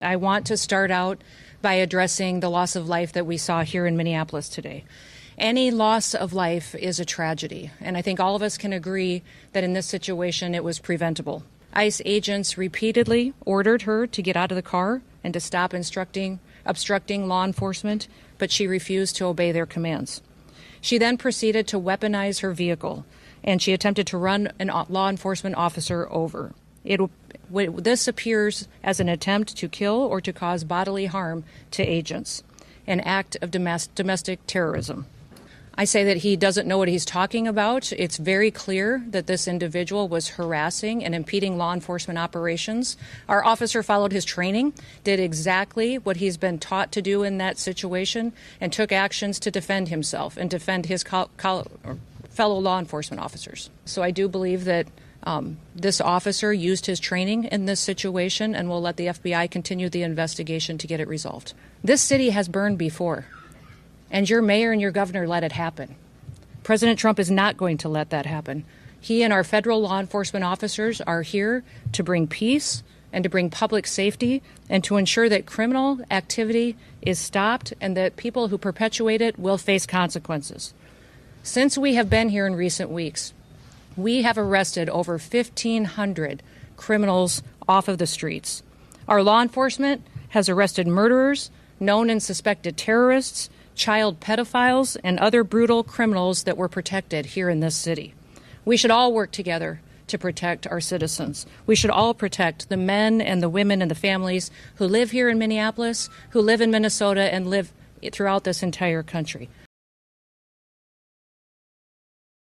I want to start out by addressing the loss of life that we saw here in Minneapolis today. Any loss of life is a tragedy, and I think all of us can agree that in this situation it was preventable. ICE agents repeatedly ordered her to get out of the car and to stop obstructing law enforcement, but she refused to obey their commands. She then proceeded to weaponize her vehicle, and she attempted to run a law enforcement officer over. This appears as an attempt to kill or to cause bodily harm to agents, an act of domestic terrorism. I say that he doesn't know what he's talking about. It's very clear that this individual was harassing and impeding law enforcement operations. Our officer followed his training, did exactly what he's been taught to do in that situation, and took actions to defend himself and defend his fellow law enforcement officers. So I do believe that this officer used his training in this situation, and we'll let the FBI continue the investigation to get it resolved. This city has burned before, and your mayor and your governor let it happen. President Trump is not going to let that happen. He and our federal law enforcement officers are here to bring peace and to bring public safety and to ensure that criminal activity is stopped and that people who perpetuate it will face consequences. Since we have been here in recent weeks, we have arrested over 1,500 criminals off of the streets. Our law enforcement has arrested murderers, known and suspected terrorists, child pedophiles, and other brutal criminals that were protected here in this city. We should all work together to protect our citizens. We should all protect the men and the women and the families who live here in Minneapolis, who live in Minnesota, and live throughout this entire country.